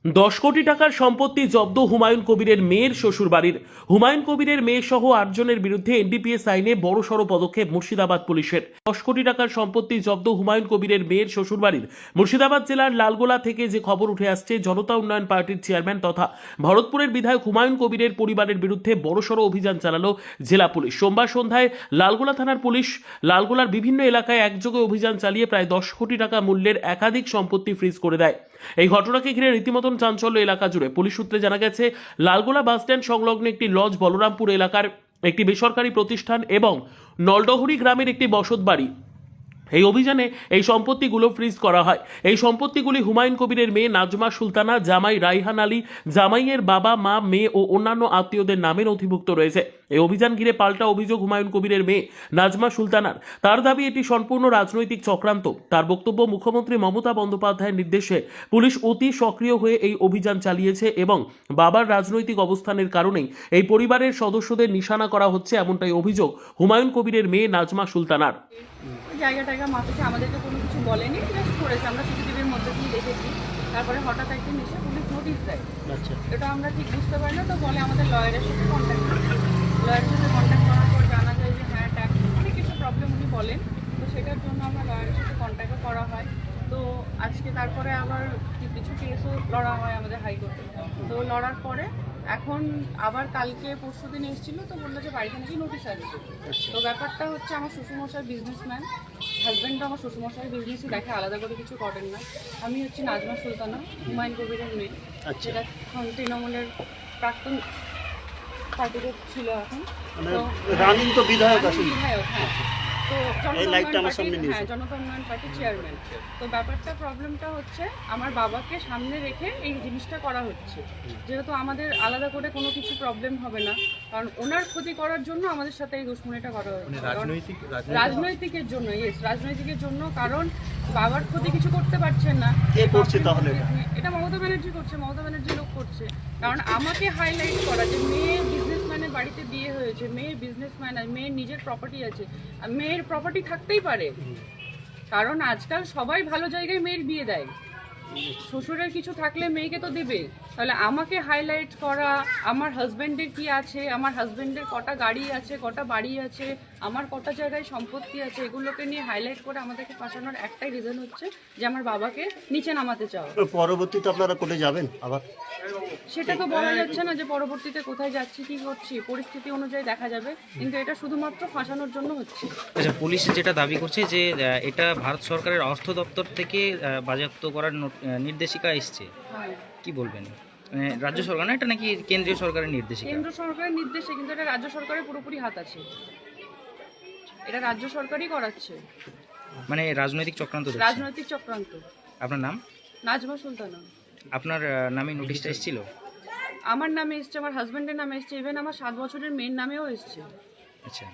10 কোটি টাকার সম্পত্তি জব্দ হুমায়ুন কবিরের মেয়ের শ্বশুরবাড়ির। হুমায়ুন কবিরের মেয়ে সহ 8 জনের বিরুদ্ধে এনডিপিএস আইনে বড়সড় পদক্ষেপ মুর্শিদাবাদ পুলিশের। 10 কোটি টাকার সম্পত্তি জব্দ হুমায়ুন কবিরের মেয়ের শ্বশুরবাড়ির। মুর্শিদাবাদ জেলার লালগোলা থেকে যে খবর উঠে আসছে, জনতা উন্নয়ন পার্টির চেয়ারম্যান তথা ভরতপুরের বিধায়ক হুমায়ুন কবিরের পরিবারের বিরুদ্ধে বড়সড় অভিযান চালালো জেলা পুলিশ। সোমবার সন্ধ্যায় লালগোলা থানার পুলিশ লালগোলার বিভিন্ন এলাকায় একযোগে অভিযান চালিয়ে প্রায় 10 কোটি টাকা মূল্যের একাধিক সম্পত্তি ফ্রিজ করে দেয়। এই ঘটনাকে ঘিরে রীতিমতন চাঞ্চল্য এলাকা জুড়ে। পুলিশ সূত্রে জানা গেছে, লালগোলা বাসস্ট্যান্ড সংলগ্ন একটি লজ, বলরামপুর এলাকার একটি বেসরকারি প্রতিষ্ঠান এবং নলডহরি গ্রামের একটি বসত বাড়ি, এই অভিযানে এই সম্পত্তিগুলো ফ্রিজ করা হয়। এই সম্পত্তিগুলি হুমায়ুন কবিরের মেয়ে নাজমা সুলতানা, জামাই রাইহান আলী, জামাইয়ের বাবা মা, মেয়ে ও অন্যান্য আত্মীয়দের নামে নথিভুক্ত রয়েছে। এই অভিযান ঘিরে পাল্টা অভিযোগ হুমায়ুন কবিরের মেয়ে নাজমা সুলতানার। তার দাবি এটি সম্পূর্ণ রাজনৈতিক চক্রান্ত। তার বক্তব্য, মুখ্যমন্ত্রী মমতা বন্দ্যোপাধ্যায়ের নির্দেশে পুলিশ অতি সক্রিয় হয়ে এই অভিযান চালিয়েছে এবং বাবার রাজনৈতিক অবস্থানের কারণেই এই পরিবারের সদস্যদের নিশানা করা হচ্ছে, এমনটাই অভিযোগ হুমায়ুন কবিরের মেয়ে নাজমা সুলতানার। জায়গা টায়গা মাপেছে, আমাদেরকে কোনো কিছু বলেনি, জাস্ট করেছে। আমরা সিসিটিভির মধ্যে দিয়ে দেখেছি। তারপরে হঠাৎ একদিন এসে পুলিশ নোটিশ দেয়। আচ্ছা, এটা আমরা ঠিক বুঝতে পারি না, তো বলে আমাদের লয়ারের সাথে কন্ট্যাক্ট করতে। লয়ারের সাথে কন্ট্যাক্ট করার পর জানা যায় যে হ্যাঁ, ট্যাক্স অনেক কিছু প্রবলেম উনি বলেন, তো সেটার জন্য আমরা লয়ারের সাথে কন্ট্যাক্টও করা হয়। তো আজকে তারপরে আবার কিছু কেসও লড়া হয় আমাদের হাইকোর্টে। তো লড়ার পরে এখন আবার কালকে পরশু দিন এসেছিলো, তো বললো যে বাড়িতে নাকি নোটিশ আসবে। তো ব্যাপারটা হচ্ছে, আমার শ্বশুরমশাই বিজনেসম্যান, হাজব্যান্ডও আমার শ্বশুরমশাই বিজনেসই দেখে, আলাদা করে কিছু করেন না। আমি হচ্ছে নাজমা সুলতানা, হুমায়ুন কবিরের মেয়ে। আচ্ছা। যেটা এখন তৃণমূলের প্রাক্তন পার্টিতে ছিল এখন। মানে তো রানিং তো বিধায়ক আছেন। বিধায়ক, হ্যাঁ। তো এই লাইটটা আমার সামনে নিয়ে হ্যাঁ, জনতা উন্নয়ন পার্টির চেয়ারম্যান। তো ব্যাপারটা, প্রবলেমটা হচ্ছে আমার বাবাকে সামনে রেখে এই জিনিসটা করা হচ্ছে। যেহেতু আমাদের আলাদা করে কোনো কিছু প্রবলেম হবে না, কারণ ওনার ক্ষতি করার জন্য আমাদের সাথে এই দুশ্মনীটা করা হচ্ছে। রাজনৈতিকের জন্য, ইয়েস, রাজনৈতিকের জন্য। কারণ বাবার ক্ষতি কিছু করতে পারছেন না। কে করছে তাহলে এটা মমতা ব্যানার্জি করছে, মমতা ব্যানার্জি লোক করছে। কারণ আমাকে হাইলাইট করা যে মেয়ে বিজনেসম্যানের বাড়িতে বিয়ে হয়েছে, মেয়ের বিজনেসম্যান, আর মেয়ের নিজের প্রপার্টি আছে, আর মেয়ের প্রপার্টি থাকতেই পারে। কারণ আজকাল সবাই ভালো জায়গায় মেয়ের বিয়ে দেয়। শ্বশুরের কিছু থাকলে মেয়েকে তো দেবে। তাহলে আমাকে হাইলাইট করা, আমার হাজব্যান্ডের কি আছে, আমার হাজব্যান্ডের কটা গাড়ি আছে, কটা বাড়ি আছে, আমার কটা জায়গায় সম্পত্তি আছে, এগুলোকে নিয়ে হাইলাইট করে আমাদেরকে ফাঁসানোর একটাই রিজন হচ্ছে যে আমার বাবাকে নিচে নামাতে চাওয়া। পরবর্তীতে আপনারা কোর্টে যাবেন আবার? সেটা তো বলা যাচ্ছে না যে পরবর্তীতে কোথায় যাচ্ছি, কি করছি, পরিস্থিতি অনুযায়ী দেখা যাবে। কিন্তু এটা শুধুমাত্র ফাঁসানোর জন্য হচ্ছে। আচ্ছা, পুলিশ যেটা দাবি করছে যে এটা ভারত সরকারের অর্থ দপ্তর থেকে বাজেয়াপ্ত করার নির্দেশিকা এসছে, হ্যাঁ, কি বলবেন? মানে রাজ্য সরকার না, এটা নাকি কেন্দ্রীয় সরকারের নির্দেশিকা? কেন্দ্র সরকারের নির্দেশে, কিন্তু এটা রাজ্য সরকারের পুরোপুরি হাত আছে। এটা রাজ্য সরকারই করাচ্ছে। মানে রাজনৈতিক চক্রান্ত দেখছেন? রাজনৈতিক চক্রান্ত। আপনার নাম? নাজমা সুলতানা। আপনার নামে নোটিশটা এসেছিল? আমার নামে এসছে, আমার হাজব্যান্ডের নামে এসছে, ইভেন আমার 7 বছরের মেয়ের নামেও এসছে। আচ্ছা।